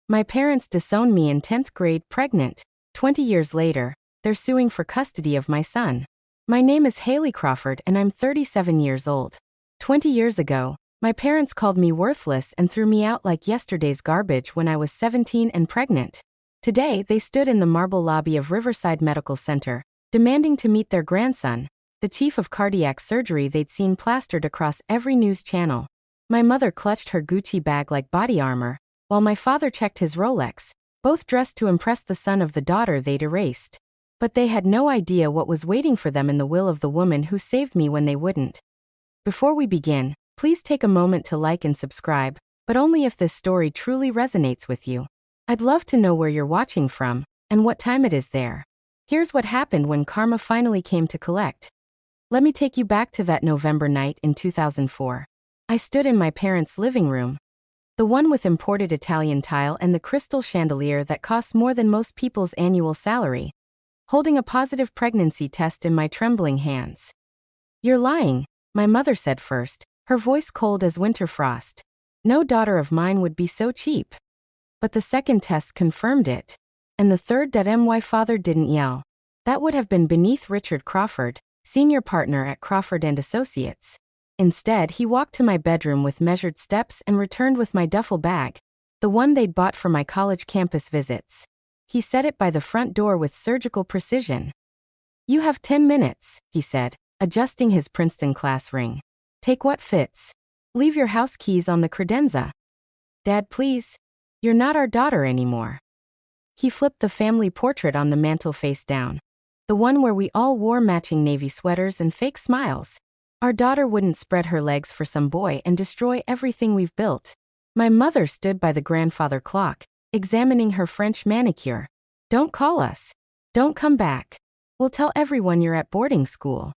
My parents disowned me in 10th grade pregnant. 20 years later, they're suing for custody of my son. My name is Haley Crawford and I'm 37 years old. 20 years ago, my parents called me worthless and threw me out like yesterday's garbage when I was 17 and pregnant. Today, they stood in the marble lobby of Riverside Medical Center, demanding to meet their grandson, the chief of cardiac surgery they'd seen plastered across every news channel. My mother clutched her Gucci bag like body armor, while my father checked his Rolex, both dressed to impress the son of the daughter they'd erased. But they had no idea what was waiting for them in the will of the woman who saved me when they wouldn't. Before we begin, please take a moment to like and subscribe, but only if this story truly resonates with you. I'd love to know where you're watching from, and what time it is there. Here's what happened when karma finally came to collect. Let me take you back to that November night in 2004. I stood in my parents' living room. The one with imported Italian tile and the crystal chandelier that costs more than most people's annual salary. Holding a positive pregnancy test in my trembling hands. "You're lying," my mother said first, her voice cold as winter frost. "No daughter of mine would be so cheap." But the second test confirmed it. And the third that my father didn't yell. That would have been beneath Richard Crawford, senior partner at Crawford and Associates. Instead, he walked to my bedroom with measured steps and returned with my duffel bag, the one they'd bought for my college campus visits. He set it by the front door with surgical precision. "You have 10 minutes, he said, adjusting his Princeton class ring. "Take what fits. Leave your house keys on the credenza." "Dad, please. You're not our daughter anymore." He flipped the family portrait on the mantel face down. The one where we all wore matching navy sweaters and fake smiles. Our daughter wouldn't spread her legs for some boy and destroy everything we've built. My mother stood by the grandfather clock, examining her French manicure. "Don't call us. Don't come back. We'll tell everyone you're at boarding school."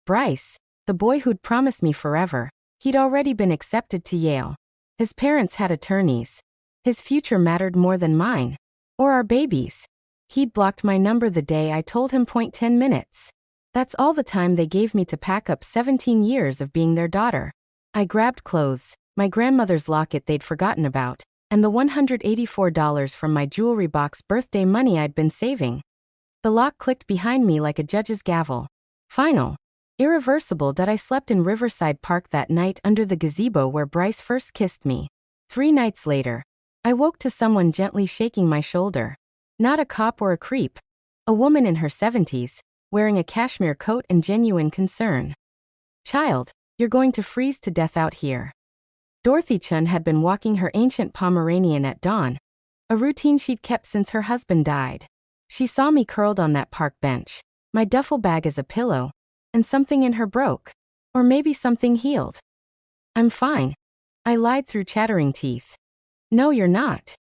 Bryce, the boy who'd promised me forever, he'd already been accepted to Yale. His parents had attorneys. His future mattered more than mine. Or our babies. He'd blocked my number the day I told him 10 minutes. That's all the time they gave me to pack up 17 years of being their daughter. I grabbed clothes, my grandmother's locket they'd forgotten about, and the $184 from my jewelry box birthday money I'd been saving. The lock clicked behind me like a judge's gavel. Final. Irreversible that I slept in Riverside Park that night under the gazebo where Bryce first kissed me. 3 nights later, I woke to someone gently shaking my shoulder. Not a cop or a creep. A woman in her 70s, wearing a cashmere coat and genuine concern. "Child, you're going to freeze to death out here." Dorothy Chun had been walking her ancient Pomeranian at dawn, a routine she'd kept since her husband died. She saw me curled on that park bench, my duffel bag as a pillow, and something in her broke. Or maybe something healed. "I'm fine," I lied through chattering teeth. "No, you're not."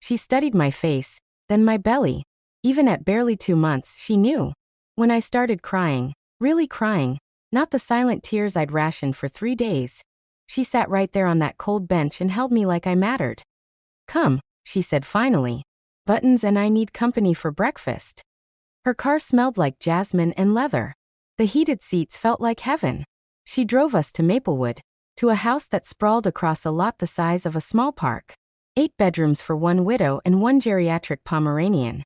She studied my face, then my belly. Even at barely 2 months, she knew. When I started crying, really crying, not the silent tears I'd rationed for 3 days, she sat right there on that cold bench and held me like I mattered. "Come," she said finally. "Buttons and I need company for breakfast." Her car smelled like jasmine and leather. The heated seats felt like heaven. She drove us to Maplewood, to a house that sprawled across a lot the size of a small park. 8 bedrooms for 1 widow and 1 geriatric Pomeranian.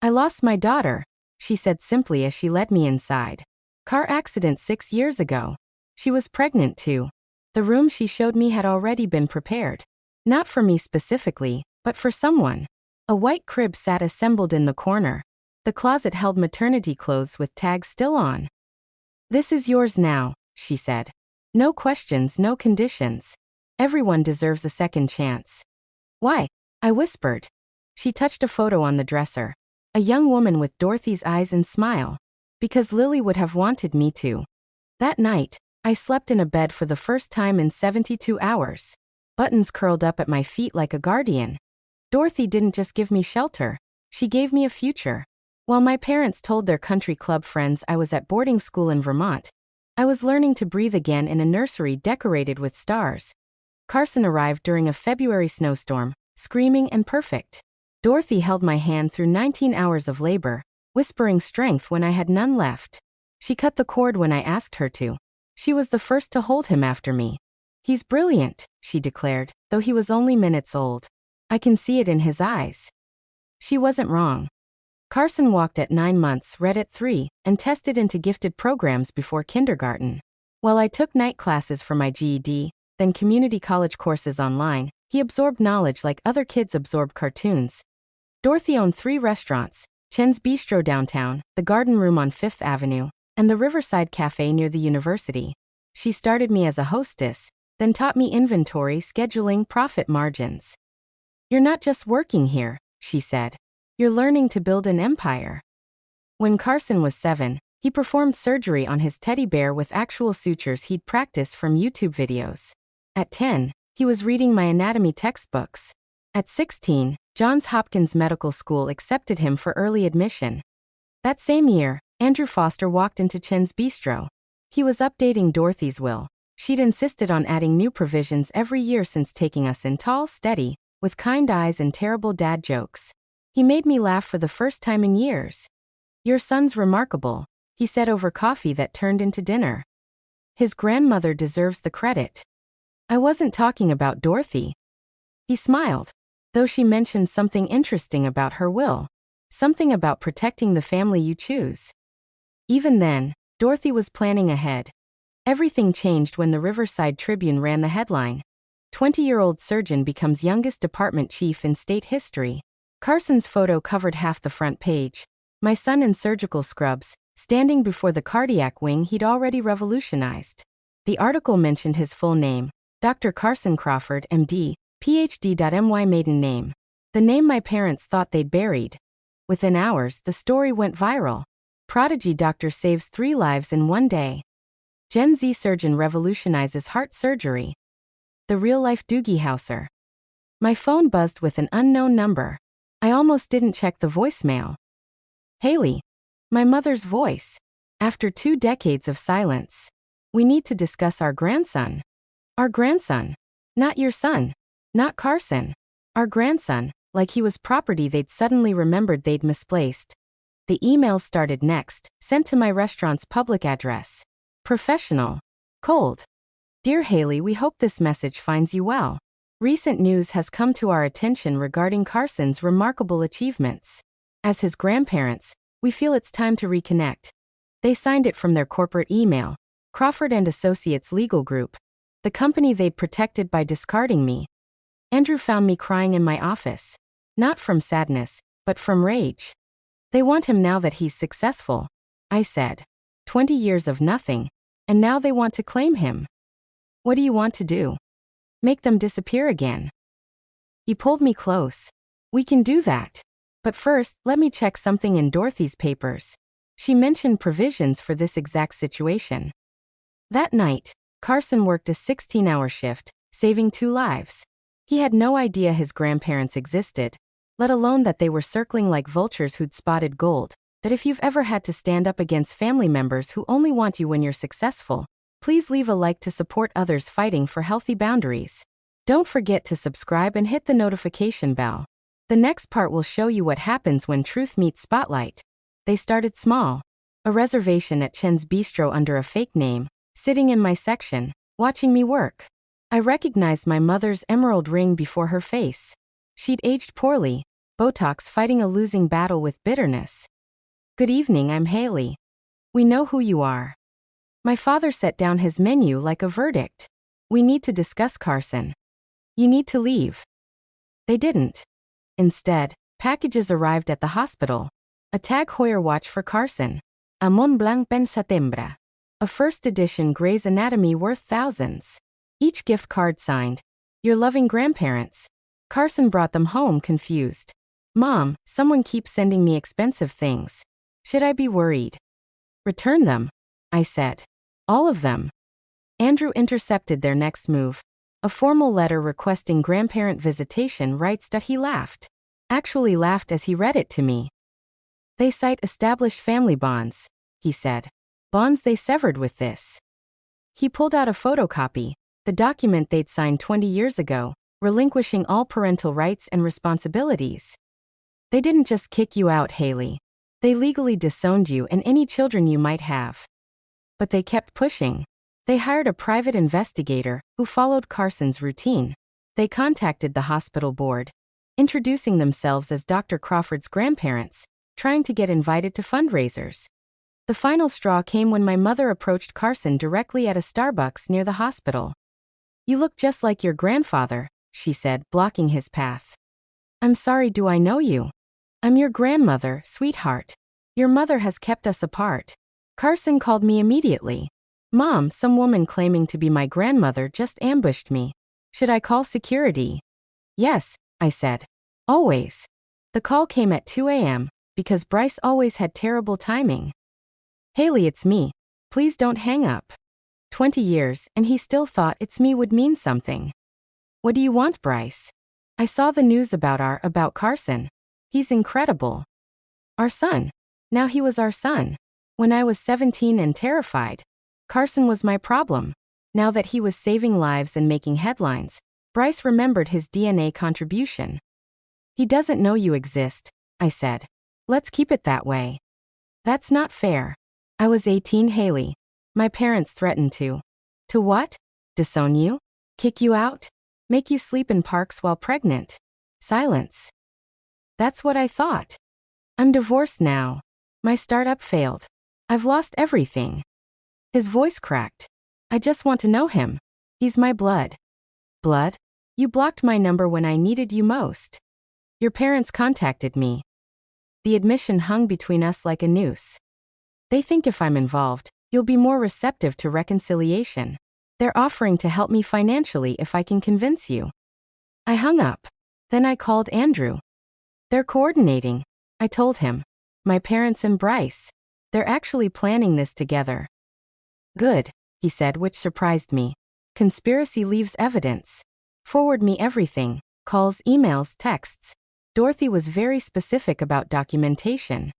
"I lost my daughter," she said simply as she led me inside. "Car accident 6 years ago. She was pregnant too." The room she showed me had already been prepared. Not for me specifically, but for someone. A white crib sat assembled in the corner. The closet held maternity clothes with tags still on. "This is yours now," she said. "No questions, no conditions. Everyone deserves a second chance." "Why?" I whispered. She touched a photo on the dresser. A young woman with Dorothy's eyes and smile. "Because Lily would have wanted me to." That night, I slept in a bed for the first time in 72 hours. Buttons curled up at my feet like a guardian. Dorothy didn't just give me shelter, she gave me a future. While my parents told their country club friends I was at boarding school in Vermont, I was learning to breathe again in a nursery decorated with stars. Carson arrived during a February snowstorm, screaming and perfect. Dorothy held my hand through 19 hours of labor, whispering strength when I had none left. She cut the cord when I asked her to. She was the first to hold him after me. "He's brilliant," she declared, though he was only minutes old. I can see it in his eyes. She wasn't wrong. Carson walked at 9 months, read at 3, and tested into gifted programs before kindergarten. While I took night classes for my GED, then community college courses online, he absorbed knowledge like other kids absorb cartoons. Dorothy owned 3 restaurants: Chen's Bistro downtown, the Garden Room on 5th Avenue, and the Riverside Cafe near the university. She started me as a hostess, then taught me inventory, scheduling, profit margins. "You're not just working here," she said. "You're learning to build an empire." When Carson was 7, he performed surgery on his teddy bear with actual sutures he'd practiced from YouTube videos. At 10, he was reading my anatomy textbooks. At 16, Johns Hopkins Medical School accepted him for early admission. That same year, Andrew Foster walked into Chen's Bistro. He was updating Dorothy's will. She'd insisted on adding new provisions every year since taking us in, tall, steady, with kind eyes and terrible dad jokes. He made me laugh for the first time in years. "Your son's remarkable," he said over coffee that turned into dinner. "His grandmother deserves the credit." I wasn't talking about Dorothy. He smiled, though she mentioned something interesting about her will. Something about protecting the family you choose. Even then, Dorothy was planning ahead. Everything changed when the Riverside Tribune ran the headline: 20-year-old surgeon becomes youngest department chief in state history. Carson's photo covered half the front page. My son in surgical scrubs, standing before the cardiac wing he'd already revolutionized. The article mentioned his full name: Dr. Carson Crawford, MD, PhD. My maiden name. The name my parents thought they'd buried. Within hours, the story went viral. Prodigy doctor saves 3 lives in one day. Gen Z surgeon revolutionizes heart surgery. The real-life Doogie Howser. My phone buzzed with an unknown number. I almost didn't check the voicemail. "Haley." My mother's voice. After 2 decades of silence. "We need to discuss our grandson." "Our grandson. Not your son. Not Carson. Our grandson," like he was property they'd suddenly remembered they'd misplaced. The email started next, sent to my restaurant's public address. Professional. Cold. "Dear Haley, we hope this message finds you well. Recent news has come to our attention regarding Carson's remarkable achievements. As his grandparents, we feel it's time to reconnect." They signed it from their corporate email, Crawford and Associates Legal Group, the company they'd protected by discarding me. Andrew found me crying in my office. Not from sadness, but from rage. "They want him now that he's successful," I said. 20 years of nothing, and now they want to claim him. "What do you want to do? Make them disappear again?" He pulled me close. "We can do that. But first, let me check something in Dorothy's papers." She mentioned provisions for this exact situation. That night, Carson worked a 16-hour shift, saving 2 lives. He had no idea his grandparents existed, let alone that they were circling like vultures who'd spotted gold. That if you've ever had to stand up against family members who only want you when you're successful, please leave a like to support others fighting for healthy boundaries. Don't forget to subscribe and hit the notification bell. The next part will show you what happens when truth meets spotlight. They started small. A reservation at Chen's Bistro under a fake name, sitting in my section, watching me work. I recognized my mother's emerald ring before her face. She'd aged poorly, Botox fighting a losing battle with bitterness. "Good evening, I'm Haley. We know who you are." My father set down his menu like a verdict. "We need to discuss Carson. You need to leave." They didn't. Instead, packages arrived at the hospital. A Tag Heuer watch for Carson. A Mont Blanc pen Setembre. A first edition Grey's Anatomy worth thousands. Each gift card signed, "Your loving grandparents." Carson brought them home confused. "Mom, someone keeps sending me expensive things. Should I be worried?" "Return them," I said. "All of them." Andrew intercepted their next move. A formal letter requesting grandparent visitation. He laughed. Actually laughed as he read it to me. "They cite established family bonds," he said. "Bonds they severed with this." He pulled out a photocopy, the document they'd signed 20 years ago, relinquishing all parental rights and responsibilities. "They didn't just kick you out, Haley. They legally disowned you and any children you might have." But they kept pushing. They hired a private investigator who followed Carson's routine. They contacted the hospital board. introducing themselves as Dr. Crawford's grandparents, trying to get invited to fundraisers. The final straw came when my mother approached Carson directly at a Starbucks near the hospital. "You look just like your grandfather," she said, blocking his path. "I'm sorry, do I know you?" "I'm your grandmother, sweetheart. Your mother has kept us apart." Carson called me immediately. "Mom, some woman claiming to be my grandmother just ambushed me. Should I call security?" "Yes," I said. "Always." The call came at 2 a.m., because Bryce always had terrible timing. "Haley, it's me. Please don't hang up." 20 years, and he still thought "it's me" would mean something. "What do you want, Bryce?" "I saw the news about Carson. He's incredible. Our son. Now he was our son. When I was 17 and terrified. Carson was my problem." Now that he was saving lives and making headlines, Bryce remembered his DNA contribution. "He doesn't know you exist," I said. "Let's keep it that way." "That's not fair." "I was 18, Haley. My parents threatened to." "To what? Disown you? Kick you out? Make you sleep in parks while pregnant?" Silence. "That's what I thought. I'm divorced now. My startup failed. I've lost everything." His voice cracked. "I just want to know him. He's my blood." "Blood? You blocked my number when I needed you most." "Your parents contacted me." The admission hung between us like a noose. "They think if I'm involved, you'll be more receptive to reconciliation. They're offering to help me financially if I can convince you." I hung up. Then I called Andrew. "They're coordinating," I told him. "My parents and Bryce. They're actually planning this together." "Good," he said, which surprised me. "Conspiracy leaves evidence. Forward me everything, calls, emails, texts." Dorothy was very specific about documentation.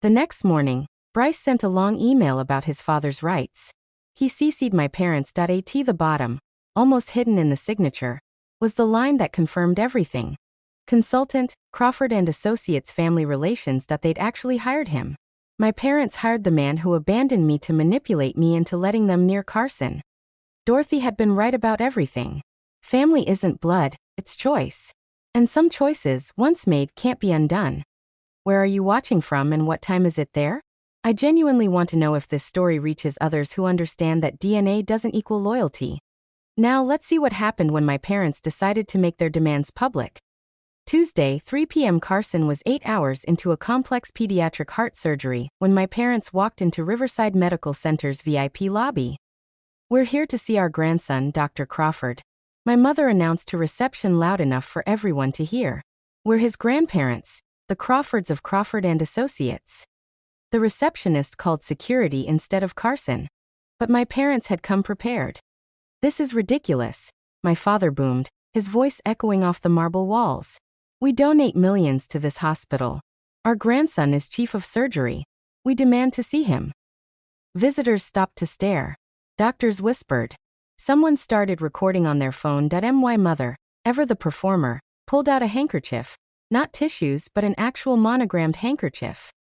The next morning, Bryce sent a long email about his father's rights. He CC'd my parents. At the bottom, almost hidden in the signature, was the line that confirmed everything. Consultant, Crawford and Associates Family Relations. They'd actually hired him. My parents hired the man who abandoned me to manipulate me into letting them near Carson. Dorothy had been right about everything. Family isn't blood, it's choice. And some choices, once made, can't be undone. Where are you watching from and what time is it there? I genuinely want to know if this story reaches others who understand that DNA doesn't equal loyalty. Now let's see what happened when my parents decided to make their demands public. Tuesday, 3 p.m. Carson was 8 hours into a complex pediatric heart surgery when my parents walked into Riverside Medical Center's VIP lobby. "We're here to see our grandson, Dr. Crawford," my mother announced to reception loud enough for everyone to hear. "We're his grandparents, the Crawfords of Crawford and Associates." The receptionist called security instead of Carson. But my parents had come prepared. "This is ridiculous," my father boomed, his voice echoing off the marble walls. "We donate millions to this hospital. Our grandson is chief of surgery. We demand to see him." Visitors stopped to stare. Doctors whispered. Someone started recording on their phone. My mother, ever the performer, pulled out a handkerchief. Not tissues, but an actual monogrammed handkerchief.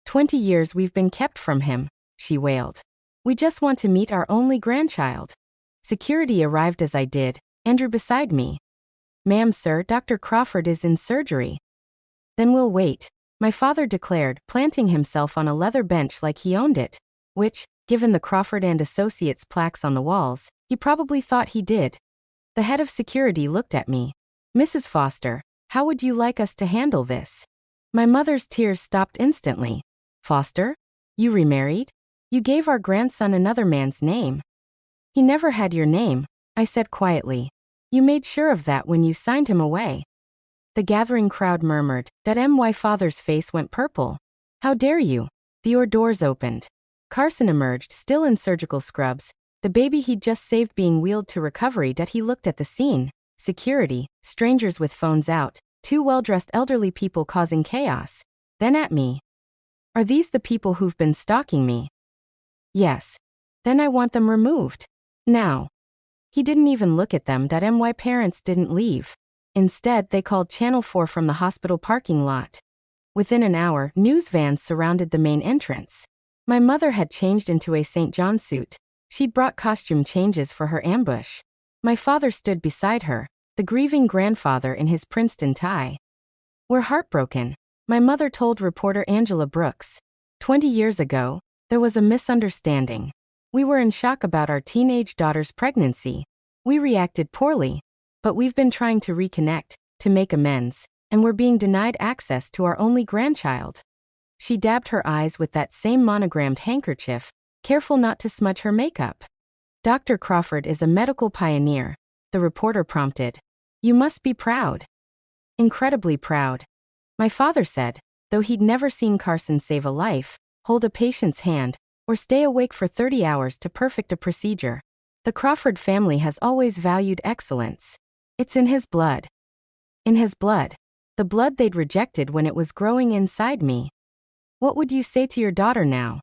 20 years we've been kept from him," she wailed. "We just want to meet our only grandchild." Security arrived as I did, Andrew beside me. "Ma'am, sir, Dr. Crawford is in surgery." "Then we'll wait," my father declared, planting himself on a leather bench like he owned it, which, given the Crawford and Associates plaques on the walls, he probably thought he did. The head of security looked at me. "Mrs. Foster, how would you like us to handle this?" My mother's tears stopped instantly. "Foster? You remarried? You gave our grandson another man's name." "He never had your name," I said quietly. "You made sure of that when you signed him away." The gathering crowd murmured. My father's face went purple. "How dare you?" The doors opened. Carson emerged, still in surgical scrubs, the baby he'd just saved being wheeled to recovery. He looked at the scene. Security, strangers with phones out, two well-dressed elderly people causing chaos. Then at me. "Are these the people who've been stalking me?" "Yes." "Then I want them removed. Now." He didn't even look at them. My parents didn't leave. Instead, they called Channel 4 from the hospital parking lot. Within an hour, news vans surrounded the main entrance. My mother had changed into a St. John suit. She'd brought costume changes for her ambush. My father stood beside her, the grieving grandfather in his Princeton tie. We're heartbroken, my mother told reporter Angela Brooks. 20 years ago, there was a misunderstanding. We were in shock about our teenage daughter's pregnancy. We reacted poorly, but we've been trying to reconnect, to make amends, and we're being denied access to our only grandchild. She dabbed her eyes with that same monogrammed handkerchief, careful not to smudge her makeup. Dr. Crawford is a medical pioneer, the reporter prompted. You must be proud. Incredibly proud. My father said, though he'd never seen Carson save a life, hold a patient's hand, or stay awake for 30 hours to perfect a procedure. The Crawford family has always valued excellence. It's in his blood. In his blood. The blood they'd rejected when it was growing inside me. What would you say to your daughter now?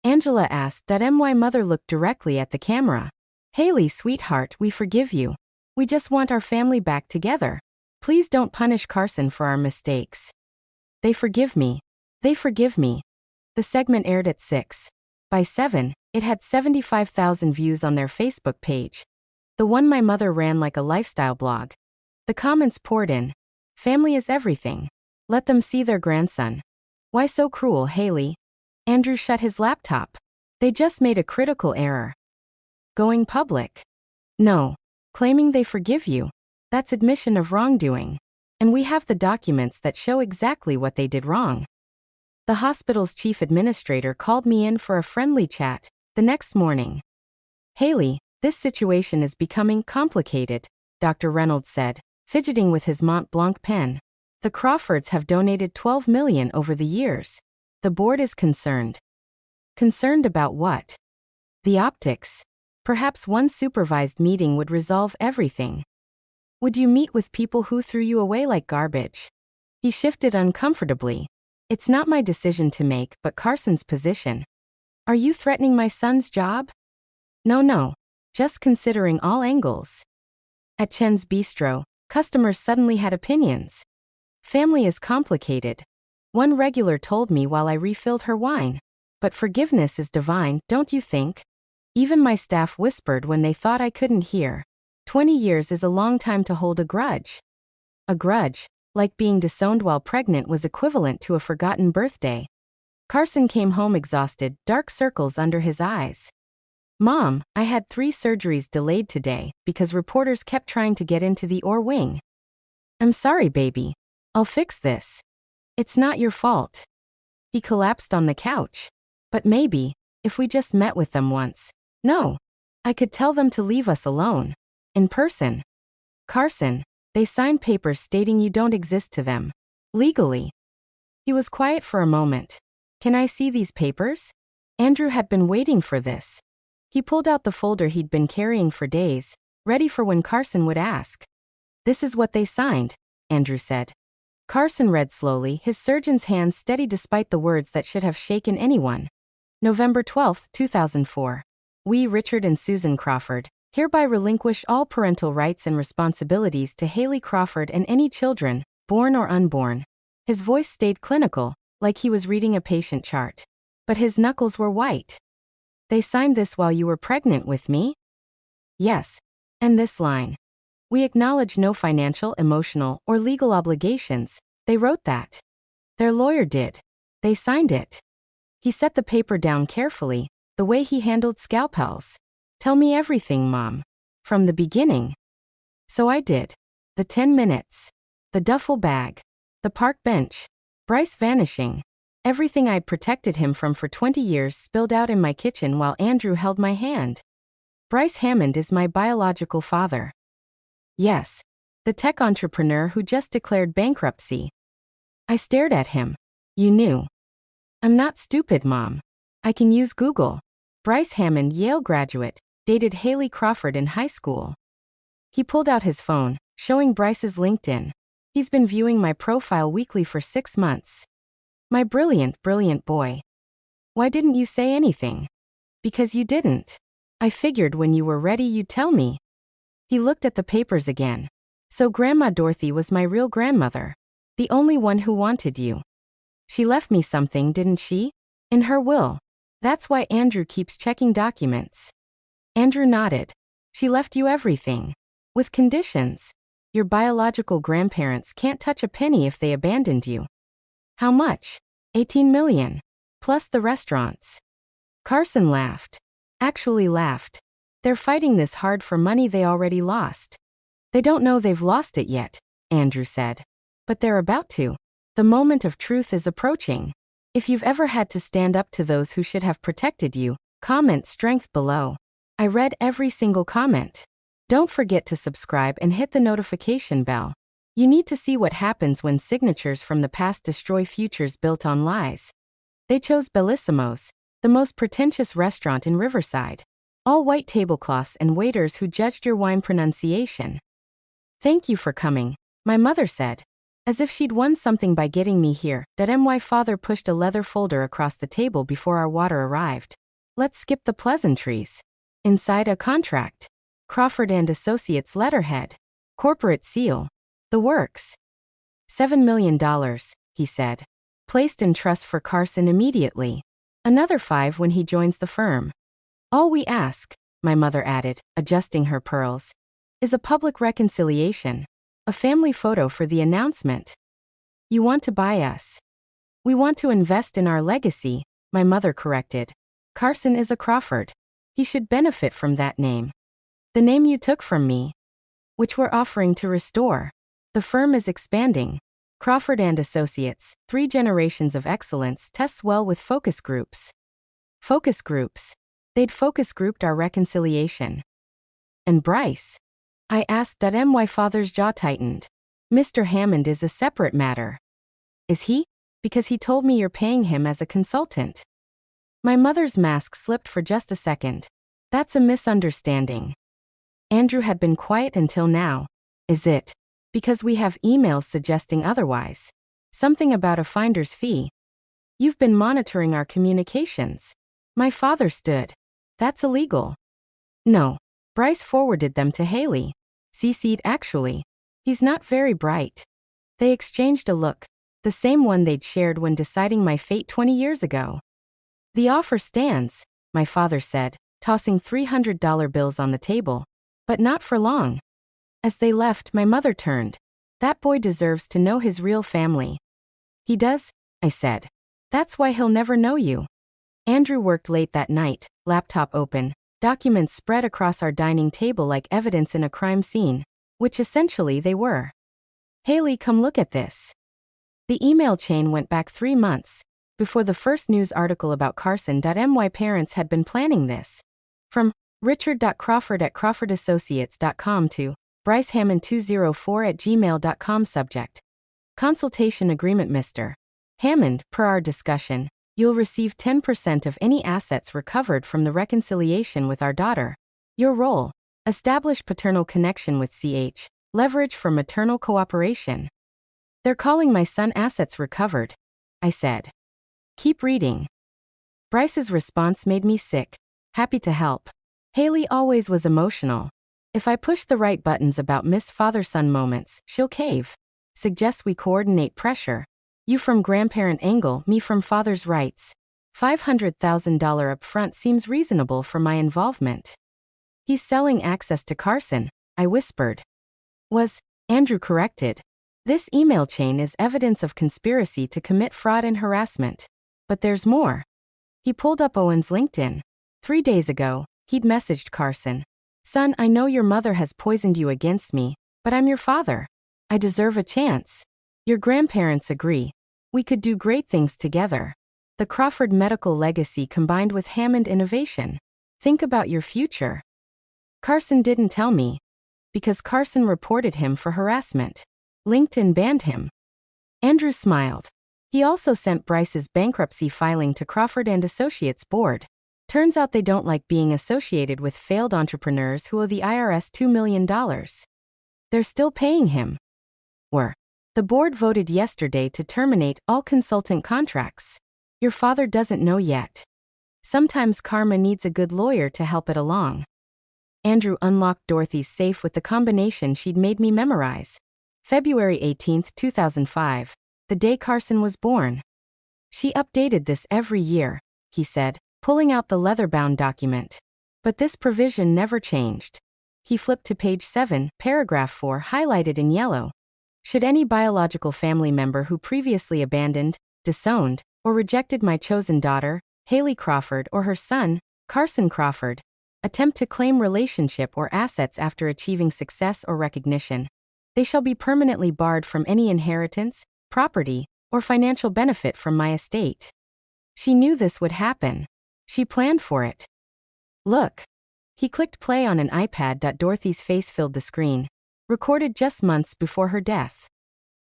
Angela asked. My mother looked directly at the camera. Haley, sweetheart, we forgive you. We just want our family back together. Please don't punish Carson for our mistakes. They forgive me. They forgive me. The segment aired at 6. By 7, it had 75,000 views on their Facebook page. The one my mother ran like a lifestyle blog. The comments poured in. Family is everything. Let them see their grandson. Why so cruel, Haley? Andrew shut his laptop. They just made a critical error. Going public. No. Claiming they forgive you. That's admission of wrongdoing. And we have the documents that show exactly what they did wrong. The hospital's chief administrator called me in for a friendly chat the next morning. Haley, this situation is becoming complicated, Dr. Reynolds said, fidgeting with his Mont Blanc pen. The Crawfords have donated $12 million over the years. The board is concerned. Concerned about what? The optics. Perhaps one supervised meeting would resolve everything. Would you meet with people who threw you away like garbage? He shifted uncomfortably. It's not my decision to make, but Carson's position. Are you threatening my son's job? No. Just considering all angles. At Chen's Bistro, customers suddenly had opinions. Family is complicated. One regular told me while I refilled her wine. But forgiveness is divine, don't you think? Even my staff whispered when they thought I couldn't hear. 20 years is a long time to hold a grudge. A grudge, like being disowned while pregnant, was equivalent to a forgotten birthday. Carson came home exhausted, dark circles under his eyes. Mom, I had 3 surgeries delayed today because reporters kept trying to get into the OR wing. I'm sorry, baby. I'll fix this. It's not your fault. He collapsed on the couch. But maybe, if we just met with them once. No. I could tell them to leave us alone. In person. Carson, they signed papers stating you don't exist to them. Legally. He was quiet for a moment. Can I see these papers? Andrew had been waiting for this. He pulled out the folder he'd been carrying for days, ready for when Carson would ask. This is what they signed, Andrew said. Carson read slowly, his surgeon's hand steady despite the words that should have shaken anyone. November 12, 2004. We, Richard and Susan Crawford, hereby relinquish all parental rights and responsibilities to Haley Crawford and any children, born or unborn. His voice stayed clinical, like he was reading a patient chart. But his knuckles were white. They signed this while you were pregnant with me? Yes. And this line. We acknowledge no financial, emotional, or legal obligations. They wrote that. Their lawyer did. They signed it. He set the paper down carefully, the way he handled scalpels. Tell me everything, Mom. From the beginning. So I did. The 10 minutes. The duffel bag. The park bench. Bryce vanishing. Everything I'd protected him from for 20 years spilled out in my kitchen while Andrew held my hand. Bryce Hammond is my biological father. Yes. The tech entrepreneur who just declared bankruptcy. I stared at him. You knew. I'm not stupid, Mom. I can use Google. Bryce Hammond, Yale graduate, dated Haley Crawford in high school. He pulled out his phone, showing Bryce's LinkedIn. He's been viewing my profile weekly for 6 months. My brilliant, brilliant boy. Why didn't you say anything? Because you didn't. I figured when you were ready you'd tell me. He looked at the papers again. So Grandma Dorothy was my real grandmother. The only one who wanted you. She left me something, didn't she? In her will. That's why Andrew keeps checking documents. Andrew nodded. She left you everything. With conditions. Your biological grandparents can't touch a penny if they abandoned you. How much? 18 million. Plus the restaurants. Carson laughed. Actually laughed. They're fighting this hard for money they already lost. They don't know they've lost it yet, Andrew said. But they're about to. The moment of truth is approaching. If you've ever had to stand up to those who should have protected you, comment strength below. I read every single comment. Don't forget to subscribe and hit the notification bell. You need to see what happens when signatures from the past destroy futures built on lies. They chose Bellisimo's, the most pretentious restaurant in Riverside. All white tablecloths and waiters who judged your wine pronunciation. Thank you for coming, my mother said. As if she'd won something by getting me here. My father pushed a leather folder across the table before our water arrived. Let's skip the pleasantries. Inside a contract. Crawford and Associates letterhead. Corporate seal. The works. $7 million, he said. Placed in trust for Carson immediately. Another 5 when he joins the firm. All we ask, my mother added, adjusting her pearls, is a public reconciliation. A family photo for the announcement. You want to buy us. We want to invest in our legacy, my mother corrected. Carson is a Crawford. He should benefit from that name. The name you took from me. Which we're offering to restore. The firm is expanding. Crawford and Associates, 3 generations of excellence, tests well with focus groups. Focus groups. They'd focus grouped our reconciliation. And Bryce? I asked. My father's jaw tightened. Mr. Hammond is a separate matter. Is he? Because he told me you're paying him as a consultant. My mother's mask slipped for just a second. That's a misunderstanding. Andrew had been quiet until now. Is it? Because we have emails suggesting otherwise. Something about a finder's fee. You've been monitoring our communications. My father stood. That's illegal. No. Bryce forwarded them to Haley. CC'd actually. He's not very bright. They exchanged a look, the same one they'd shared when deciding my fate 20 years ago. The offer stands, my father said, tossing $300 bills on the table. But not for long. As they left, my mother turned. That boy deserves to know his real family. He does, I said. That's why he'll never know you. Andrew worked late that night, laptop open. Documents spread across our dining table like evidence in a crime scene, which essentially they were. Haley, come look at this. The email chain went back 3 months, before the first news article about Carson. My parents had been planning this. From richard.crawford@crawfordassociates.com to brycehammond204@gmail.com. Subject. Consultation agreement. Mr. Hammond, per our discussion, you'll receive 10% of any assets recovered from the reconciliation with our daughter. Your role: establish paternal connection with CH, leverage for maternal cooperation. They're calling my son assets recovered, I said. Keep reading. Bryce's response made me sick. Happy to help. Haley always was emotional. If I push the right buttons about missed father-son moments, she'll cave. Suggests we coordinate pressure. You from grandparent angle, me from father's rights. $500,000 upfront seems reasonable for my involvement. He's selling access to Carson, I whispered. Andrew corrected. This email chain is evidence of conspiracy to commit fraud and harassment. But there's more. He pulled up Owen's LinkedIn. 3 days ago, he'd messaged Carson. Son, I know your mother has poisoned you against me, but I'm your father. I deserve a chance. Your grandparents agree. We could do great things together. The Crawford medical legacy combined with Hammond innovation. Think about your future. Carson didn't tell me. Because Carson reported him for harassment. LinkedIn banned him. Andrew smiled. He also sent Bryce's bankruptcy filing to Crawford and Associates board. Turns out they don't like being associated with failed entrepreneurs who owe the IRS $2 million. They're still paying him. The board voted yesterday to terminate all consultant contracts. Your father doesn't know yet. Sometimes karma needs a good lawyer to help it along. Andrew unlocked Dorothy's safe with the combination she'd made me memorize. February 18, 2005, the day Carson was born. She updated this every year, he said, pulling out the leather-bound document. But this provision never changed. He flipped to page 7, paragraph 4, highlighted in yellow. Should any biological family member who previously abandoned, disowned, or rejected my chosen daughter, Haley Crawford, or her son, Carson Crawford, attempt to claim relationship or assets after achieving success or recognition, they shall be permanently barred from any inheritance, property, or financial benefit from my estate. She knew this would happen. She planned for it. Look. He clicked play on an iPad. Dorothy's face filled the screen. Recorded just months before her death.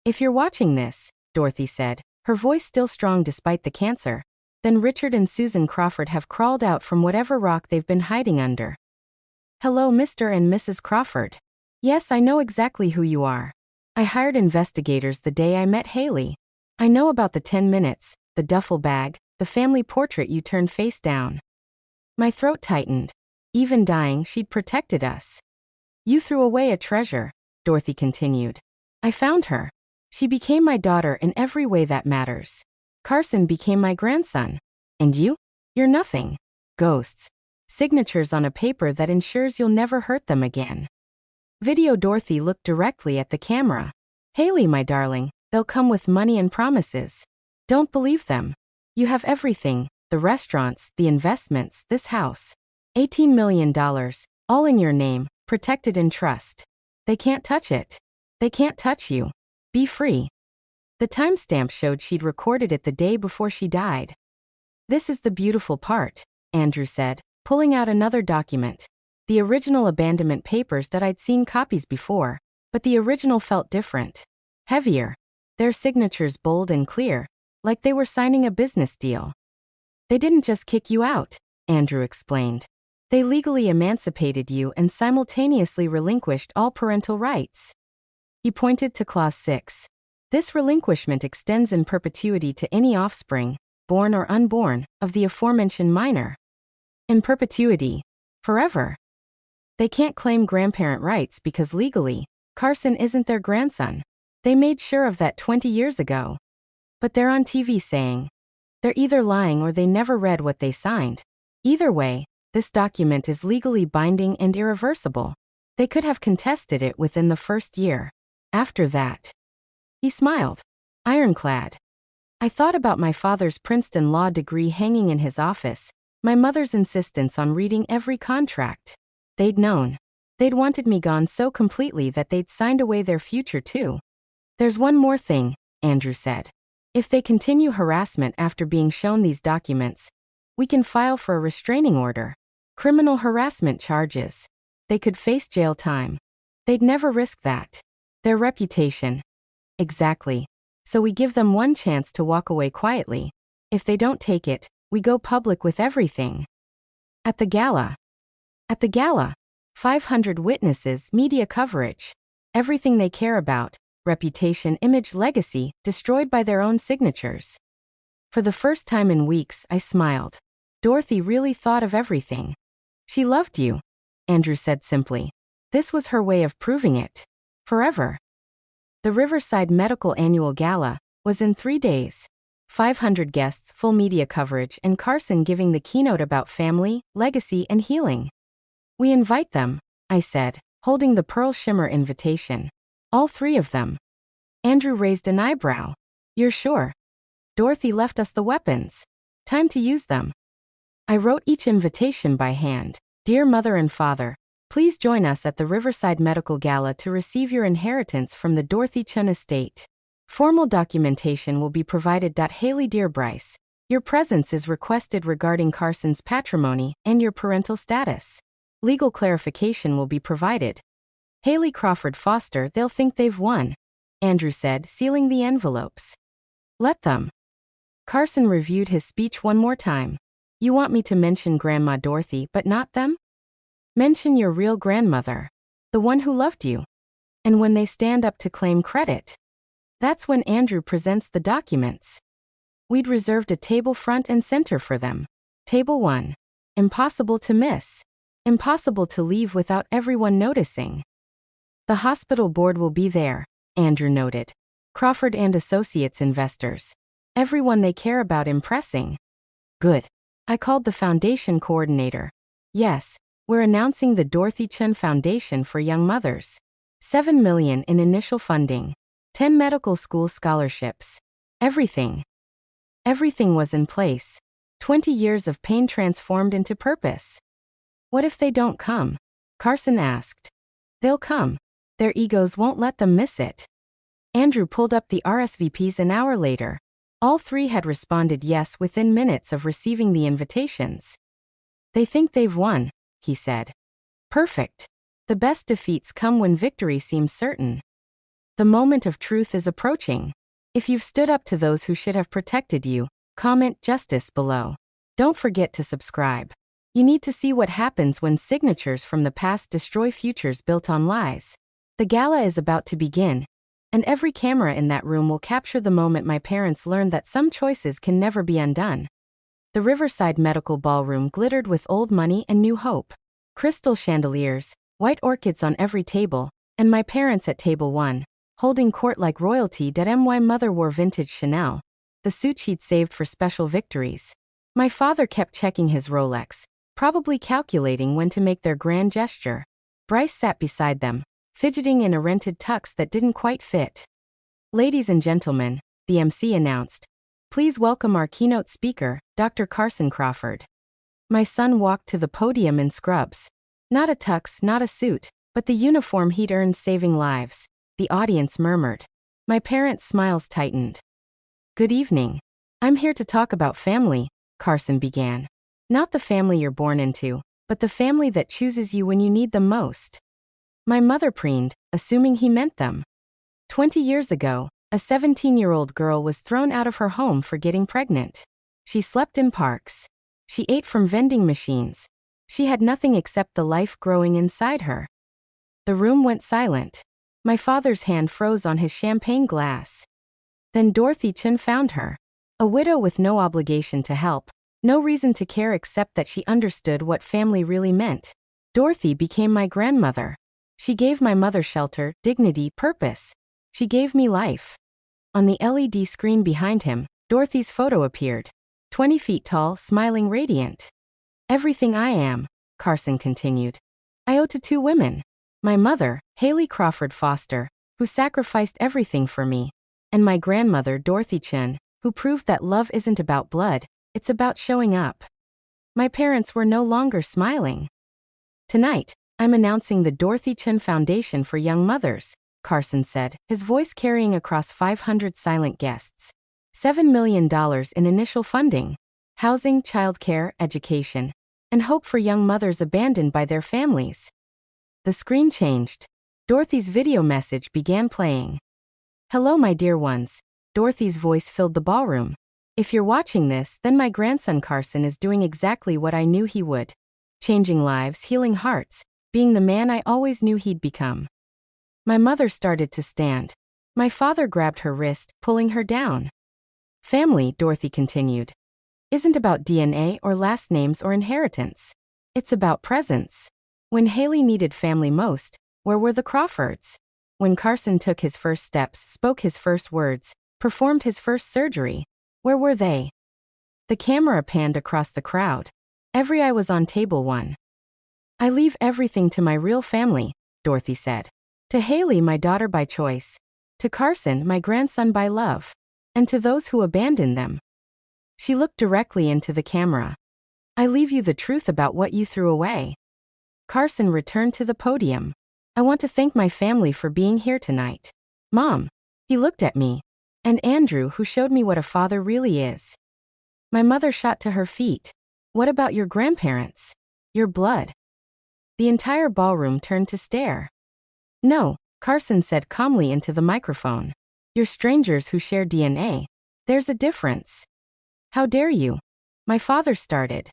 If you're watching this, Dorothy said, her voice still strong despite the cancer, then Richard and Susan Crawford have crawled out from whatever rock they've been hiding under. Hello, Mr. and Mrs. Crawford. Yes, I know exactly who you are. I hired investigators the day I met Haley. I know about the 10 minutes, the duffel bag, the family portrait you turned face down. My throat tightened. Even dying, she'd protected us. You threw away a treasure, Dorothy continued. I found her. She became my daughter in every way that matters. Carson became my grandson. And you? You're nothing. Ghosts. Signatures on a paper that ensures you'll never hurt them again. Video. Dorothy looked directly at the camera. Haley, my darling, they'll come with money and promises. Don't believe them. You have everything, the restaurants, the investments, this house. $18 million, all in your name, protected in trust. They can't touch it. They can't touch you. Be free. The timestamp showed she'd recorded it the day before she died. This is the beautiful part, Andrew said, pulling out another document. The original abandonment papers that I'd seen copies before, but the original felt different. Heavier. Their signatures bold and clear, like they were signing a business deal. They didn't just kick you out, Andrew explained. They legally emancipated you and simultaneously relinquished all parental rights. He pointed to Clause 6. This relinquishment extends in perpetuity to any offspring, born or unborn, of the aforementioned minor. In perpetuity. Forever. They can't claim grandparent rights because legally, Carson isn't their grandson. They made sure of that 20 years ago. But they're on TV saying they're either lying or they never read what they signed. Either way, this document is legally binding and irreversible. They could have contested it within the first year. After that. He smiled. Ironclad. I thought about my father's Princeton law degree hanging in his office, my mother's insistence on reading every contract. They'd known. They'd wanted me gone so completely that they'd signed away their future too. There's one more thing, Andrew said. If they continue harassment after being shown these documents, we can file for a restraining order. Criminal harassment charges. They could face jail time. They'd never risk that. Their reputation. Exactly. So we give them one chance to walk away quietly. If they don't take it, we go public with everything. At the gala. At the gala. 500 witnesses, media coverage. Everything they care about, reputation, image, legacy, destroyed by their own signatures. For the first time in weeks, I smiled. Dorothy really thought of everything. She loved you, Andrew said simply. This was her way of proving it. Forever. The Riverside Medical Annual Gala was in 3 days. 500 guests, full media coverage, and Carson giving the keynote about family, legacy, and healing. We invite them, I said, holding the pearl shimmer invitation. All 3 of them. Andrew raised an eyebrow. You're sure? Dorothy left us the weapons. Time to use them. I wrote each invitation by hand. Dear Mother and Father, please join us at the Riverside Medical Gala to receive your inheritance from the Dorothy Chun estate. Formal documentation will be provided. Haley, dear Bryce, your presence is requested regarding Carson's patrimony and your parental status. Legal clarification will be provided. Haley Crawford Foster, they'll think they've won, Andrew said, sealing the envelopes. Let them. Carson reviewed his speech one more time. You want me to mention Grandma Dorothy but not them? Mention your real grandmother. The one who loved you. And when they stand up to claim credit, that's when Andrew presents the documents. We'd reserved a table front and center for them. Table 1. Impossible to miss. Impossible to leave without everyone noticing. The hospital board will be there, Andrew noted. Crawford and Associates investors. Everyone they care about impressing. Good. I called the foundation coordinator. Yes, We're announcing the Dorothy Chun Foundation for Young Mothers. 7 million in initial funding. 10 medical school scholarships. Everything. Everything was in place. 20 years of pain transformed into purpose. What if they don't come? Carson asked. They'll come. Their egos won't let them miss it. Andrew pulled up the RSVPs an hour later. All three had responded yes within minutes of receiving the invitations. They think they've won, he said. Perfect. The best defeats come when victory seems certain. The moment of truth is approaching. If you've stood up to those who should have protected you, comment justice below. Don't forget to subscribe. You need to see what happens when signatures from the past destroy futures built on lies. The gala is about to begin, and every camera in that room will capture the moment my parents learned that some choices can never be undone. The Riverside Medical Ballroom glittered with old money and new hope. Crystal chandeliers, white orchids on every table, and my parents at table 1, holding court like royalty. My mother wore vintage Chanel, the suit she'd saved for special victories. My father kept checking his Rolex, probably calculating when to make their grand gesture. Bryce sat beside them, fidgeting in a rented tux that didn't quite fit. Ladies and gentlemen, the MC announced, please welcome our keynote speaker, Dr. Carson Crawford. My son walked to the podium in scrubs. Not a tux, not a suit, but the uniform he'd earned saving lives. The audience murmured. My parents' smiles tightened. Good evening. I'm here to talk about family, Carson began. Not the family you're born into, but the family that chooses you when you need them most. My mother preened, assuming he meant them. 20 years ago, a 17-year-old girl was thrown out of her home for getting pregnant. She slept in parks. She ate from vending machines. She had nothing except the life growing inside her. The room went silent. My father's hand froze on his champagne glass. Then Dorothy Chun found her. A widow with no obligation to help, no reason to care except that she understood what family really meant. Dorothy became my grandmother. She gave my mother shelter, dignity, purpose. She gave me life. On the LED screen behind him, Dorothy's photo appeared. 20 feet tall, smiling, radiant. Everything I am, Carson continued, I owe to 2 women. My mother, Haley Crawford Foster, who sacrificed everything for me, and my grandmother, Dorothy Chun, who proved that love isn't about blood, it's about showing up. My parents were no longer smiling. Tonight, I'm announcing the Dorothy Chun Foundation for Young Mothers, Carson said, his voice carrying across 500 silent guests. $7 million in initial funding. Housing, childcare, education, and hope for young mothers abandoned by their families. The screen changed. Dorothy's video message began playing. Hello, my dear ones. Dorothy's voice filled the ballroom. If you're watching this, then my grandson Carson is doing exactly what I knew he would. Changing lives, healing hearts, being the man I always knew he'd become. My mother started to stand. My father grabbed her wrist, pulling her down. Family, Dorothy continued, isn't about DNA or last names or inheritance. It's about presence. When Haley needed family most, where were the Crawfords? When Carson took his first steps, spoke his first words, performed his first surgery, where were they? The camera panned across the crowd. Every eye was on table 1. I leave everything to my real family, Dorothy said. To Haley, my daughter by choice. To Carson, my grandson by love. And to those who abandoned them. She looked directly into the camera. I leave you the truth about what you threw away. Carson returned to the podium. I want to thank my family for being here tonight. Mom. He looked at me. And Andrew, who showed me what a father really is. My mother shot to her feet. What about your grandparents? Your blood? The entire ballroom turned to stare. No, Carson said calmly into the microphone. You're strangers who share DNA. There's a difference. How dare you? My father started.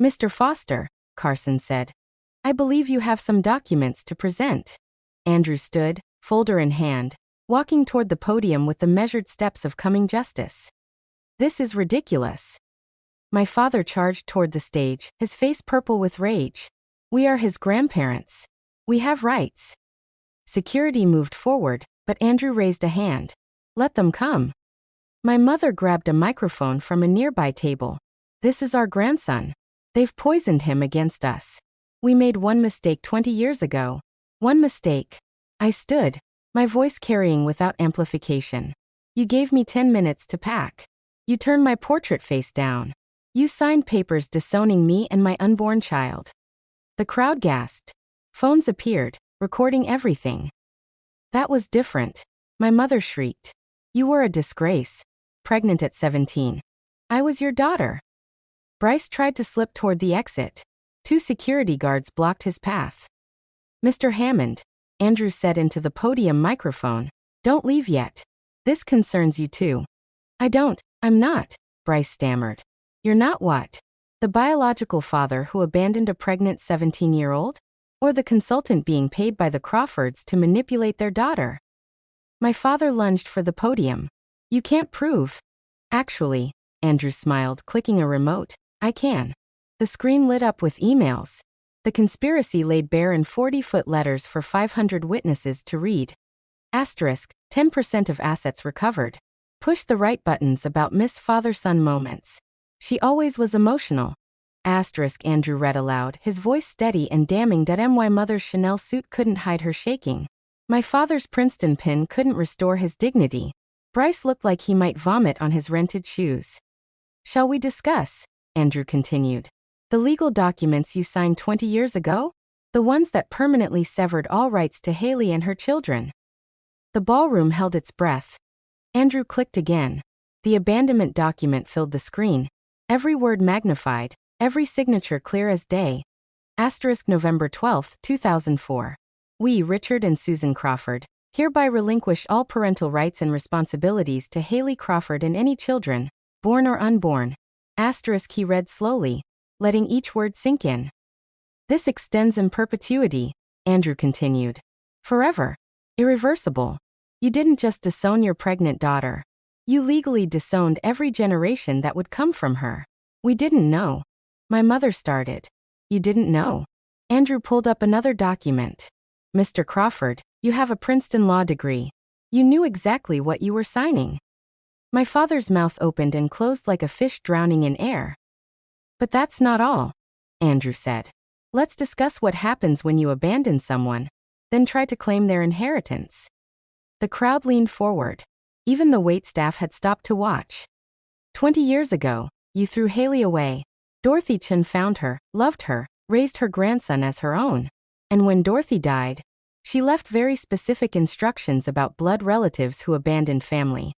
Mr. Foster, Carson said. I believe you have some documents to present. Andrew stood, folder in hand, walking toward the podium with the measured steps of coming justice. This is ridiculous. My father charged toward the stage, his face purple with rage. We are his grandparents. We have rights. Security moved forward, but Andrew raised a hand. Let them come. My mother grabbed a microphone from a nearby table. This is our grandson. They've poisoned him against us. We made one mistake 20 years ago. One mistake. I stood, my voice carrying without amplification. You gave me 10 minutes to pack. You turned my portrait face down. You signed papers disowning me and my unborn child. The crowd gasped. Phones appeared, recording everything. That was different. My mother shrieked. You were a disgrace. Pregnant at 17. I was your daughter. Bryce tried to slip toward the exit. 2 security guards blocked his path. Mr. Hammond, Andrew said into the podium microphone, don't leave yet. This concerns you too. I'm not, Bryce stammered. You're not what? The biological father who abandoned a pregnant 17-year-old? Or the consultant being paid by the Crawfords to manipulate their daughter? My father lunged for the podium. You can't prove. Actually, Andrew smiled, clicking a remote, I can. The screen lit up with emails. The conspiracy laid bare in 40-foot letters for 500 witnesses to read. Asterisk, 10% of assets recovered. Push the right buttons about Miss Father-Son moments. She always was emotional. Asterisk, Andrew read aloud, his voice steady and damning. My mother's Chanel suit couldn't hide her shaking. My father's Princeton pin couldn't restore his dignity. Bryce looked like he might vomit on his rented shoes. Shall we discuss? Andrew continued. The legal documents you signed 20 years ago? The ones that permanently severed all rights to Haley and her children. The ballroom held its breath. Andrew clicked again. The abandonment document filled the screen. Every word magnified, every signature clear as day. Asterisk, November 12, 2004. We, Richard and Susan Crawford, hereby relinquish all parental rights and responsibilities to Haley Crawford and any children, born or unborn. Asterisk, he read slowly, letting each word sink in. This extends in perpetuity, Andrew continued. Forever. Irreversible. You didn't just disown your pregnant daughter. You legally disowned every generation that would come from her. We didn't know. My mother started. You didn't know. Andrew pulled up another document. Mr. Crawford, you have a Princeton law degree. You knew exactly what you were signing. My father's mouth opened and closed like a fish drowning in air. But that's not all, Andrew said. Let's discuss what happens when you abandon someone, then try to claim their inheritance. The crowd leaned forward. Even the waitstaff had stopped to watch. 20 years ago, you threw Haley away. Dorothy Chen found her, loved her, raised her grandson as her own. And when Dorothy died, she left very specific instructions about blood relatives who abandoned family.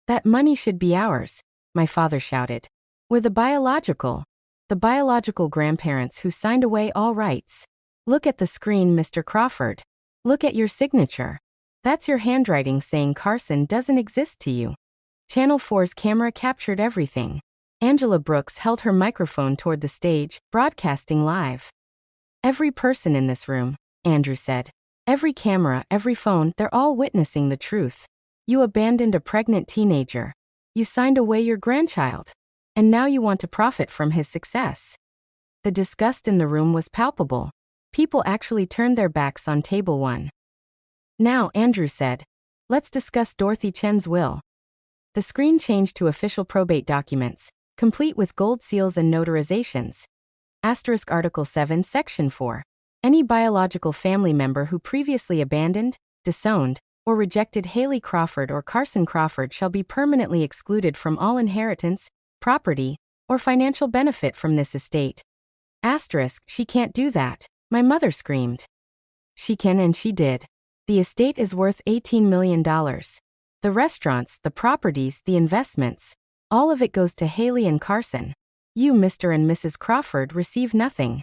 That money should be ours, my father shouted. We're the biological grandparents who signed away all rights. Look at the screen, Mr. Crawford. Look at your signature. That's your handwriting saying Carson doesn't exist to you. Channel 4's camera captured everything. Angela Brooks held her microphone toward the stage, broadcasting live. Every person in this room, Andrew said. Every camera, every phone, they're all witnessing the truth. You abandoned a pregnant teenager. You signed away your grandchild. And now you want to profit from his success. The disgust in the room was palpable. People actually turned their backs on table 1. Now, Andrew said, let's discuss Dorothy Chen's will. The screen changed to official probate documents, complete with gold seals and notarizations. Asterisk, Article 7, Section 4. Any biological family member who previously abandoned, disowned, or rejected Haley Crawford or Carson Crawford shall be permanently excluded from all inheritance, property, or financial benefit from this estate. Asterisk, she can't do that, my mother screamed. She can, and she did. The estate is worth $18 million. The restaurants, the properties, the investments, all of it goes to Haley and Carson. You, Mr. and Mrs. Crawford, receive nothing.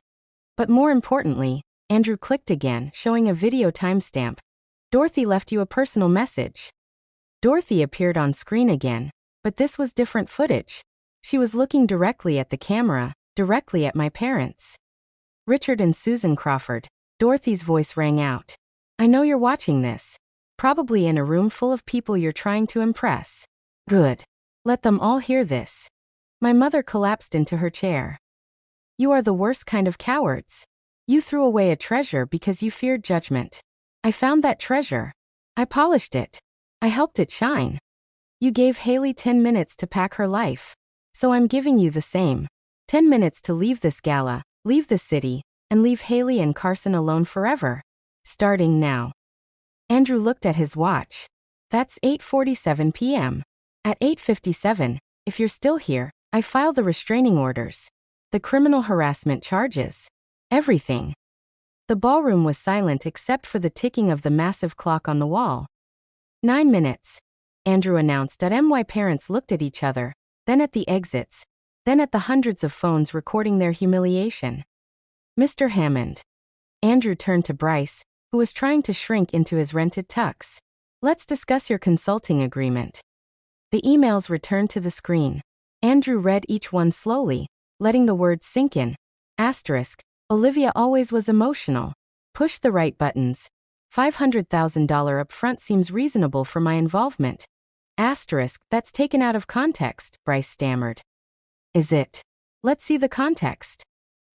But more importantly, Andrew clicked again, showing a video timestamp. Dorothy left you a personal message. Dorothy appeared on screen again, but this was different footage. She was looking directly at the camera, directly at my parents. Richard and Susan Crawford. Dorothy's voice rang out. I know you're watching this. Probably in a room full of people you're trying to impress. Good. Let them all hear this. My mother collapsed into her chair. You are the worst kind of cowards. You threw away a treasure because you feared judgment. I found that treasure. I polished it. I helped it shine. You gave Haley 10 minutes to pack her life. So I'm giving you the same. 10 minutes to leave this gala, leave the city, and leave Haley and Carson alone forever. Starting now. Andrew looked at his watch. That's 8:47 p.m. At 8:57, if you're still here, I file the restraining orders. The criminal harassment charges. Everything. The ballroom was silent except for the ticking of the massive clock on the wall. 9 minutes. Andrew announced. My parents looked at each other, then at the exits, then at the hundreds of phones recording their humiliation. Mr. Hammond. Andrew turned to Bryce, who was trying to shrink into his rented tux. Let's discuss your consulting agreement. The emails returned to the screen. Andrew read each one slowly, letting the words sink in. Asterisk. Olivia always was emotional. Push the right buttons. $500,000 upfront seems reasonable for my involvement. Asterisk. That's taken out of context, Bryce stammered. Is it? Let's see the context.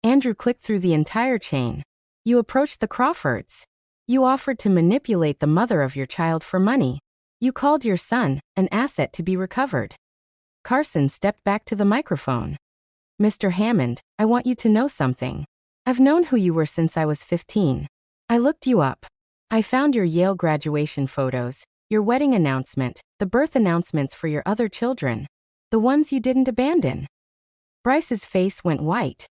Andrew clicked through the entire chain. You approached the Crawfords. You offered to manipulate the mother of your child for money. You called your son an asset to be recovered. Carson stepped back to the microphone. Mr. Hammond, I want you to know something. I've known who you were since I was 15. I looked you up. I found your Yale graduation photos, your wedding announcement, the birth announcements for your other children, the ones you didn't abandon. Bryce's face went white.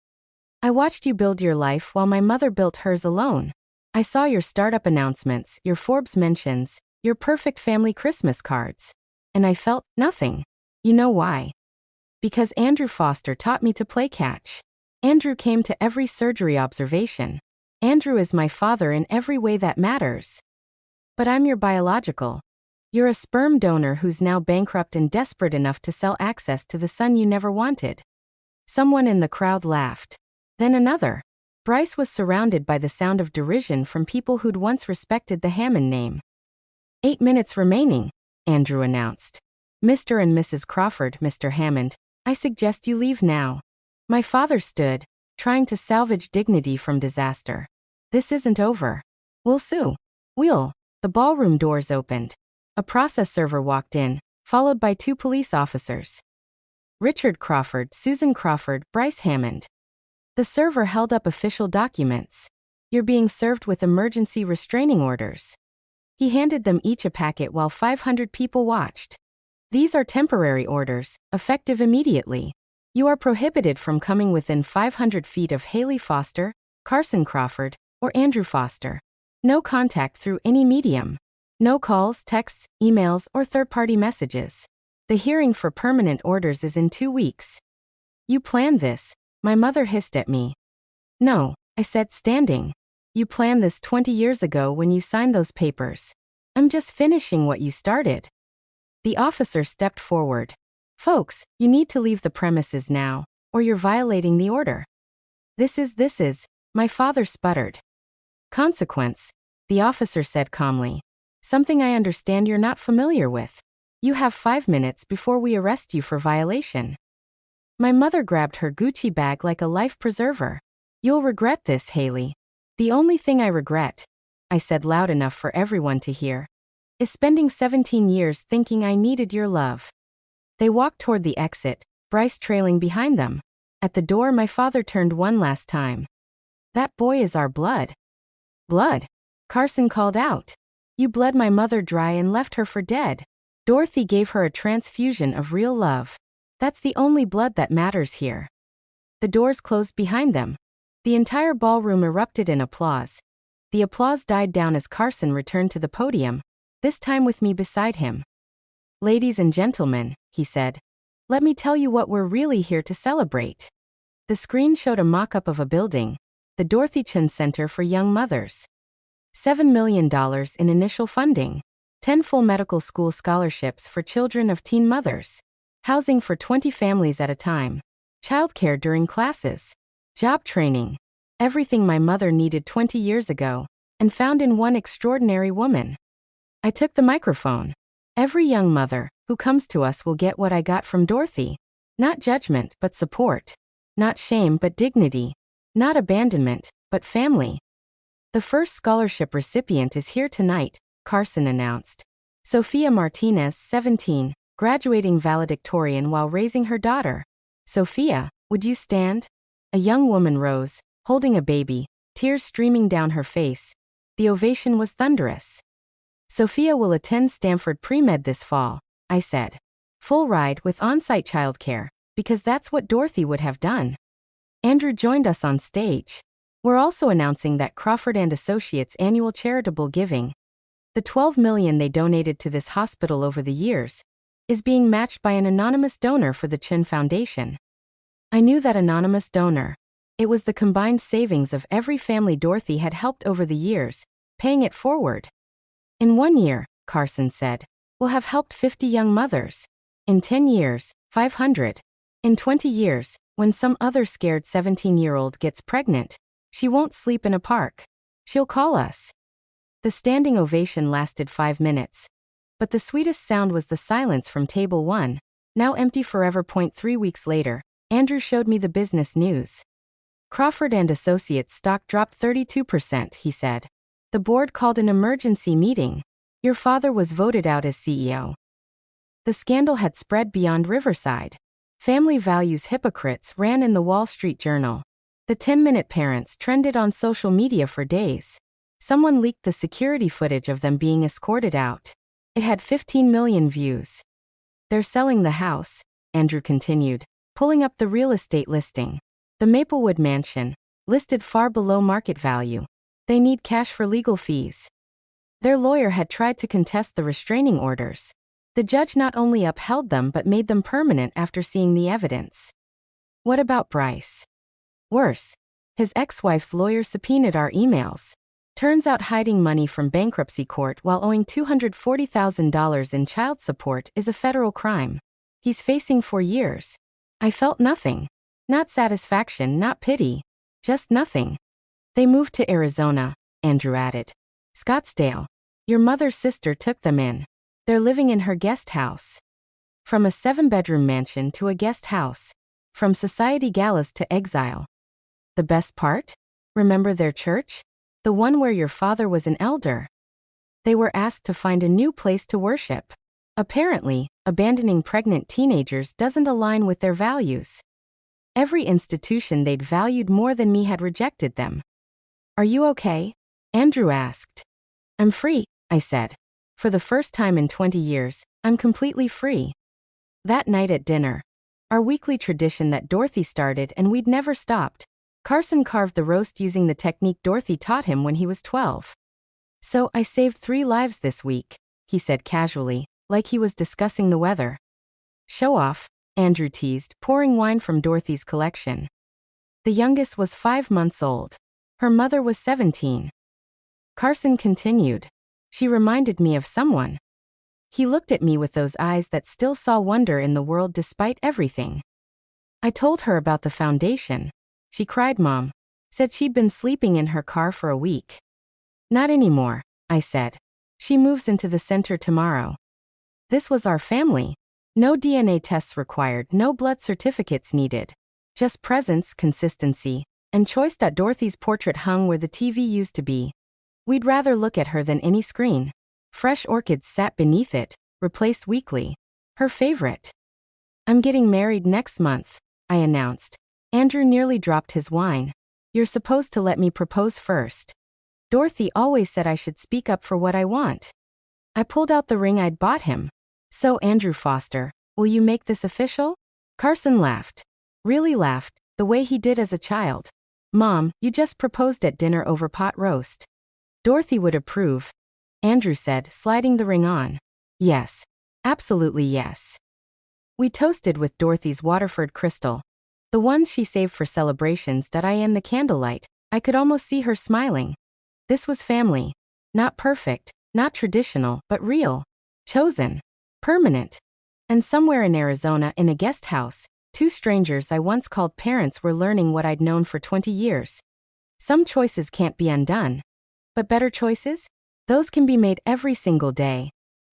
I watched you build your life while my mother built hers alone. I saw your startup announcements, your Forbes mentions, your perfect family Christmas cards. And I felt nothing. You know why? Because Andrew Foster taught me to play catch. Andrew came to every surgery observation. Andrew is my father in every way that matters. But I'm your biological. You're a sperm donor who's now bankrupt and desperate enough to sell access to the son you never wanted. Someone in the crowd laughed. Then another. Bryce was surrounded by the sound of derision from people who'd once respected the Hammond name. 8 minutes remaining, Andrew announced. Mr. and Mrs. Crawford, Mr. Hammond, I suggest you leave now. My father stood, trying to salvage dignity from disaster. This isn't over. We'll sue. We'll. The ballroom doors opened. A process server walked in, followed by 2 police officers. Richard Crawford, Susan Crawford, Bryce Hammond. The server held up official documents. You're being served with emergency restraining orders. He handed them each a packet while 500 people watched. These are temporary orders, effective immediately. You are prohibited from coming within 500 feet of Haley Foster, Carson Crawford, or Andrew Foster. No contact through any medium. No calls, texts, emails, or third-party messages. The hearing for permanent orders is in 2 weeks. You planned this, my mother hissed at me. No, I said, standing. You planned this 20 years ago when you signed those papers. I'm just finishing what you started. The officer stepped forward. Folks, you need to leave the premises now, or you're violating the order. This is, my father sputtered. Consequence, the officer said calmly. Something I understand you're not familiar with. You have 5 minutes before we arrest you for violation. My mother grabbed her Gucci bag like a life preserver. You'll regret this, Haley. The only thing I regret, I said loud enough for everyone to hear, is spending 17 years thinking I needed your love. They walked toward the exit, Bryce trailing behind them. At the door, my father turned one last time. That boy is our blood. Blood? Carson called out. You bled my mother dry and left her for dead. Dorothy gave her a transfusion of real love. That's the only blood that matters here. The doors closed behind them. The entire ballroom erupted in applause. The applause died down as Carson returned to the podium, this time with me beside him. Ladies and gentlemen, he said, let me tell you what we're really here to celebrate. The screen showed a mock-up of a building, the Dorothy Chun Center for Young Mothers. $7 million in initial funding, 10 full medical school scholarships for children of teen mothers, housing for 20 families at a time, childcare during classes, job training, everything my mother needed 20 years ago, and found in one extraordinary woman. I took the microphone. Every young mother who comes to us will get what I got from Dorothy. Not judgment, but support. Not shame, but dignity. Not abandonment, but family. The first scholarship recipient is here tonight, Carson announced. Sophia Martinez, 17, graduating valedictorian while raising her daughter. Sophia, would you stand? A young woman rose, holding a baby, tears streaming down her face. The ovation was thunderous. Sophia will attend Stanford Pre-Med this fall, I said. Full ride with on-site childcare, because that's what Dorothy would have done. Andrew joined us on stage. We're also announcing that Crawford and Associates' annual charitable giving, the $12 million they donated to this hospital over the years, is being matched by an anonymous donor for the Chin Foundation. I knew that anonymous donor. It was the combined savings of every family Dorothy had helped over the years, paying it forward. In 1 year, Carson said, we'll have helped 50 young mothers. In 10 years, 500. In 20 years, when some other scared 17-year-old gets pregnant, she won't sleep in a park. She'll call us. The standing ovation lasted 5 minutes. But the sweetest sound was the silence from table 1, now empty forever. 3 weeks later, Andrew showed me the business news. Crawford and Associates stock dropped 32%, he said. The board called an emergency meeting. Your father was voted out as CEO. The scandal had spread beyond Riverside. Family values hypocrites ran in the Wall Street Journal. The 10-minute parents trended on social media for days. Someone leaked the security footage of them being escorted out. It had 15 million views. They're selling the house, Andrew continued, pulling up the real estate listing. The Maplewood mansion, listed far below market value. They need cash for legal fees. Their lawyer had tried to contest the restraining orders. The judge not only upheld them but made them permanent after seeing the evidence. What about Bryce? Worse. His ex-wife's lawyer subpoenaed our emails. Turns out hiding money from bankruptcy court while owing $240,000 in child support is a federal crime. He's facing 4 years. I felt nothing. Not satisfaction, not pity. Just nothing. They moved to Arizona, Andrew added. Scottsdale. Your mother's sister took them in. They're living in her guest house. From a 7-bedroom mansion to a guest house. From society galas to exile. The best part? Remember their church? The one where your father was an elder. They were asked to find a new place to worship. Apparently, abandoning pregnant teenagers doesn't align with their values. Every institution they'd valued more than me had rejected them. Are you okay? Andrew asked. I'm free, I said. For the first time in 20 years, I'm completely free. That night at dinner, our weekly tradition that Dorothy started and we'd never stopped, Carson carved the roast using the technique Dorothy taught him when he was 12. So I saved 3 lives this week, he said casually, like he was discussing the weather. Show off, Andrew teased, pouring wine from Dorothy's collection. The youngest was 5 months old. Her mother was 17. Carson continued. She reminded me of someone. He looked at me with those eyes that still saw wonder in the world despite everything. I told her about the foundation. She cried. Mom said she'd been sleeping in her car for a week. Not anymore, I said. She moves into the center tomorrow. This was our family. No DNA tests required, no blood certificates needed. Just presence, consistency, and choice. Dorothy's portrait hung where the TV used to be. We'd rather look at her than any screen. Fresh orchids sat beneath it, replaced weekly. Her favorite. I'm getting married next month, I announced. Andrew nearly dropped his wine. You're supposed to let me propose first. Dorothy always said I should speak up for what I want. I pulled out the ring I'd bought him. So Andrew Foster, will you make this official? Carson laughed. Really laughed, the way he did as a child. Mom, you just proposed at dinner over pot roast. Dorothy would approve, Andrew said, sliding the ring on. Yes. Absolutely yes. We toasted with Dorothy's Waterford crystal. The ones she saved for celebrations. I in the candlelight, I could almost see her smiling. This was family. Not perfect, not traditional, but real. Chosen. Permanent. And somewhere in Arizona in a guest house, 2 strangers I once called parents were learning what I'd known for 20 years. Some choices can't be undone. But better choices? Those can be made every single day.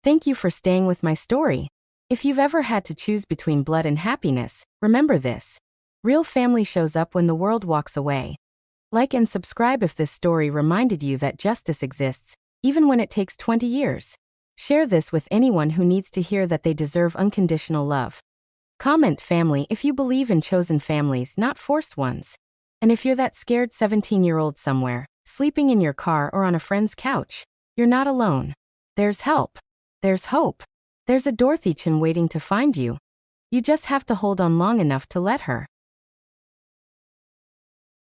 Thank you for staying with my story. If you've ever had to choose between blood and happiness, remember this. Real family shows up when the world walks away. Like and subscribe if this story reminded you that justice exists, even when it takes 20 years. Share this with anyone who needs to hear that they deserve unconditional love. Comment family if you believe in chosen families, not forced ones. And if you're that scared 17-year-old somewhere, sleeping in your car or on a friend's couch, you're not alone. There's help. There's hope. There's a Dorothy Chin waiting to find you. You just have to hold on long enough to let her.